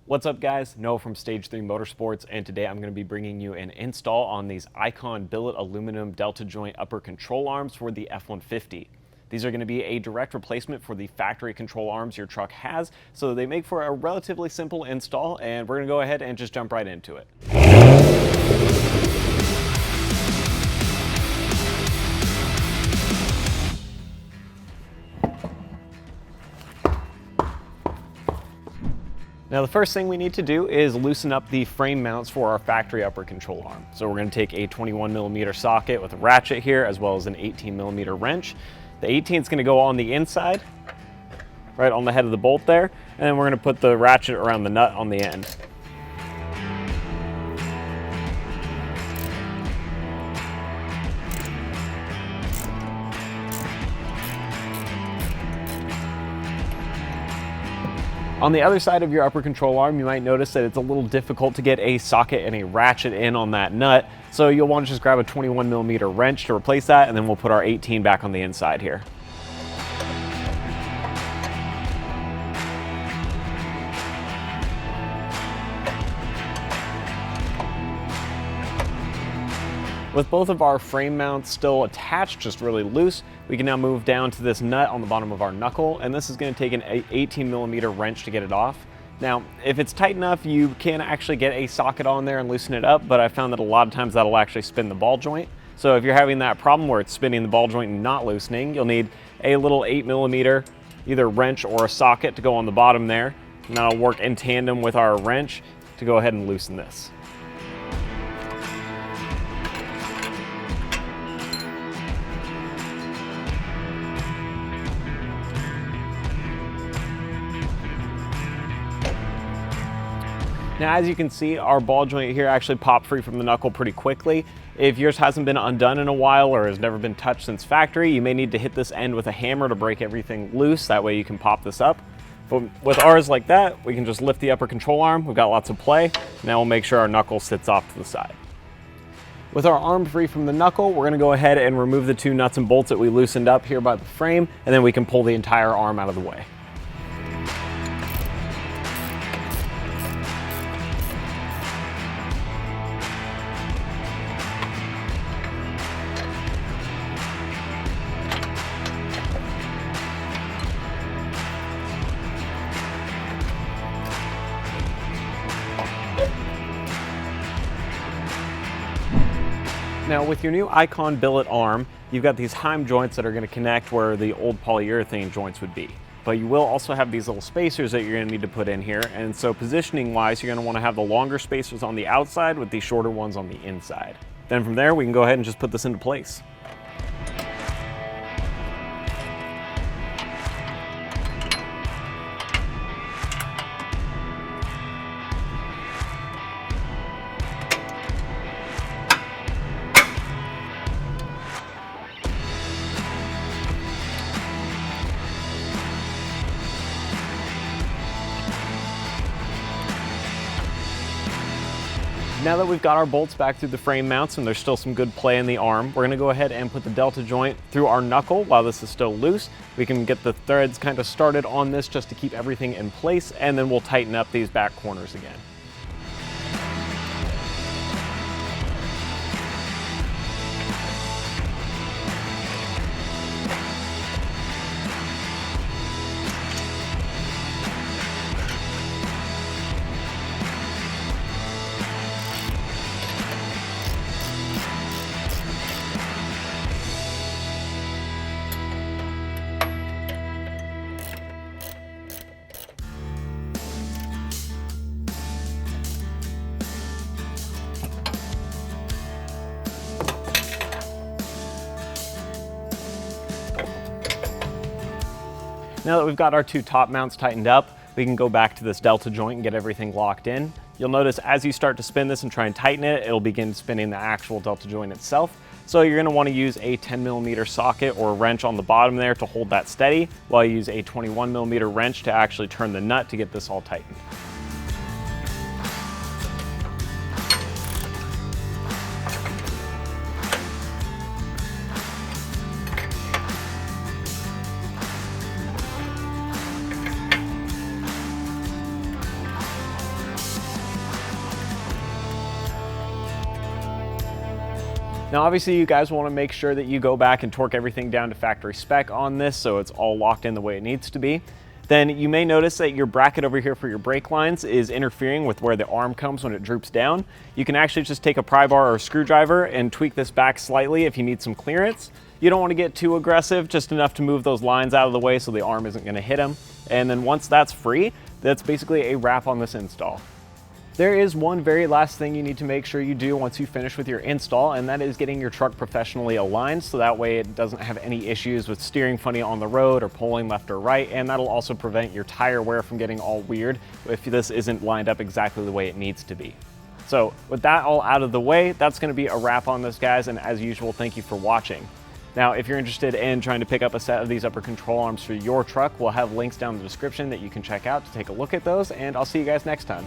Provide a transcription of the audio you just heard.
What's up guys, Noah from Stage 3 Motorsports, and today I'm going to be bringing you an install on these Icon Billet aluminum delta joint upper control arms for the F-150. These are going to be a direct replacement for the factory control arms your truck has, so they make for a relatively simple install, and we're going to go ahead and just jump right into it. Now the first thing we need to do is loosen up the frame mounts for our factory upper control arm. So we're going to take a 21mm socket with a ratchet here, as well as an 18mm wrench. The 18 is going to go on the inside, right on the head of the bolt there, and then we're going to put the ratchet around the nut on the end. On the other side of your upper control arm, you might notice that it's a little difficult to get a socket and a ratchet in on that nut, so you'll want to just grab a 21mm wrench to replace that, and then we'll put our 18 back on the inside here. With both of our frame mounts still attached, just really loose, we can now move down to this nut on the bottom of our knuckle, and this is going to take an 18mm wrench to get it off. Now, if it's tight enough, you can actually get a socket on there and loosen it up, but I found that a lot of times that'll actually spin the ball joint. So if you're having that problem where it's spinning the ball joint and not loosening, you'll need a little 8mm, either wrench or a socket to go on the bottom there, and that'll work in tandem with our wrench to go ahead and loosen this. Now, as you can see, our ball joint here actually popped free from the knuckle pretty quickly. If yours hasn't been undone in a while or has never been touched since factory, you may need to hit this end with a hammer to break everything loose. That way you can pop this up. But with ours like that, we can just lift the upper control arm. We've got lots of play. Now we'll make sure our knuckle sits off to the side. With our arm free from the knuckle, we're going to go ahead and remove the two nuts and bolts that we loosened up here by the frame, and then we can pull the entire arm out of the way. Now with your new Icon Billet arm, you've got these Heim joints that are going to connect where the old polyurethane joints would be. But you will also have these little spacers that you're going to need to put in here, and so positioning wise, you're going to want to have the longer spacers on the outside with the shorter ones on the inside. Then from there, we can go ahead and just put this into place. Now that we've got our bolts back through the frame mounts and there's still some good play in the arm, we're going to go ahead and put the delta joint through our knuckle while this is still loose. We can get the threads kind of started on this just to keep everything in place, and then we'll tighten up these back corners again. Now that we've got our two top mounts tightened up, we can go back to this delta joint and get everything locked in. You'll notice as you start to spin this and try and tighten it, it'll begin spinning the actual delta joint itself. So you're going to want to use a 10mm socket or wrench on the bottom there to hold that steady, while you use a 21mm wrench to actually turn the nut to get this all tightened. Now obviously you guys want to make sure that you go back and torque everything down to factory spec on this so it's all locked in the way it needs to be. Then you may notice that your bracket over here for your brake lines is interfering with where the arm comes when it droops down. You can actually just take a pry bar or a screwdriver and tweak this back slightly if you need some clearance. You don't want to get too aggressive, just enough to move those lines out of the way so the arm isn't going to hit them. And then once that's free, that's basically a wrap on this install. There is one very last thing you need to make sure you do once you finish with your install, and that is getting your truck professionally aligned so that way it doesn't have any issues with steering funny on the road or pulling left or right, and that'll also prevent your tire wear from getting all weird if this isn't lined up exactly the way it needs to be. So with that all out of the way, that's going to be a wrap on this, guys, and as usual, thank you for watching. Now, if you're interested in trying to pick up a set of these upper control arms for your truck, we'll have links down in the description that you can check out to take a look at those, and I'll see you guys next time.